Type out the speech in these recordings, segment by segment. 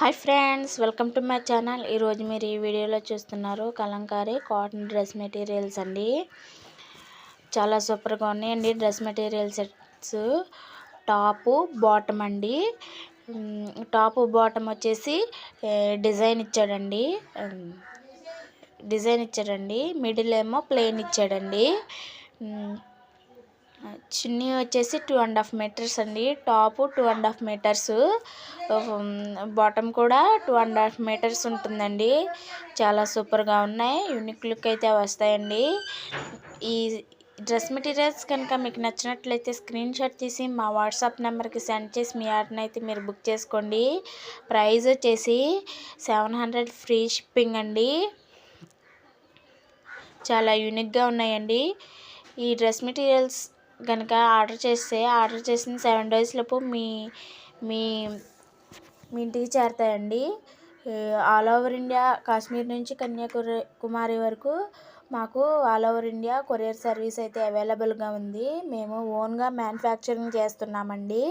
Hi friends, welcome to my channel. ఈరోజు మీరు ఈ వీడియోలో చూస్తున్నారు కలంకారీ కాటన్ డ్రెస్ మెటీరియల్స్ అండి. చాలా సూపర్గా ఉన్నాయండి dress material sets. Top bottom అండి. టాపు బాటమ్ వచ్చేసి డిజైన్ ఇచ్చాడండి. మిడిల్ ఏమో ప్లెయిన్ ఇచ్చాడండి. చున్నీ వచ్చేసి 2.5 మీటర్స్ అండి. టాప్ 2.5 మీటర్స్, బాటమ్ కూడా 2.5 మీటర్స్ ఉంటుందండి. చాలా సూపర్గా ఉన్నాయి. యూనిక్ లుక్ అయితే వస్తాయండి. ఈ డ్రెస్ మెటీరియల్స్ కనుక మీకు నచ్చినట్లయితే స్క్రీన్ షాట్ తీసి మా వాట్సాప్ నెంబర్కి సెండ్ చేసి మీ ఆర్డర్ని అయితే మీరు బుక్ చేసుకోండి. ప్రైస్ వచ్చేసి 700 ఫ్రీ షిప్పింగ్ అండి. చాలా యూనిక్గా ఉన్నాయండి. ఈ డ్రెస్ మెటీరియల్స్ కనుక ఆర్డర్ చేసిన 7 days లోపు మీ మీ ఇంటికి చేరుతాయండి. ఆల్ ఓవర్ ఇండియా, కాశ్మీర్ నుంచి కన్యాకుమారి వరకు మాకు all over India courier service అయితే అవైలబుల్గా ఉంది. మేము ఓన్గా మ్యానుఫ్యాక్చరింగ్ చేస్తున్నామండి.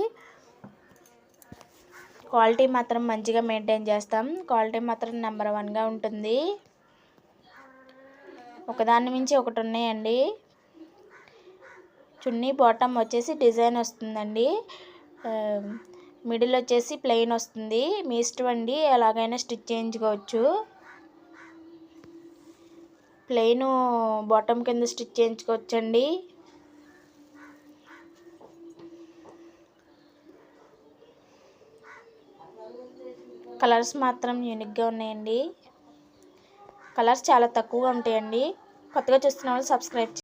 క్వాలిటీ మాత్రం మంచిగా మెయింటైన్ చేస్తాం. క్వాలిటీ మాత్రం నెంబర్ 1గా ఉంటుంది. ఒకదాని మించి ఒకటి ఉన్నాయండి. చున్నీ బాటమ్ వచ్చేసి డిజైన్ వస్తుందండి. మిడిల్ వచ్చేసి ప్లెయిన్ వస్తుంది. మీ ఇష్టం అండి, ఎలాగైనా స్టిచ్ చేయించుకోవచ్చు. ప్లెయిన్ బాటమ్ కింద స్టిచ్ చేయించుకోవచ్చండి. కలర్స్ మాత్రం యూనిక్గా ఉన్నాయండి. కలర్స్ చాలా తక్కువగా ఉంటాయండి. కొత్తగా చూస్తున్న వాళ్ళు సబ్స్క్రైబ్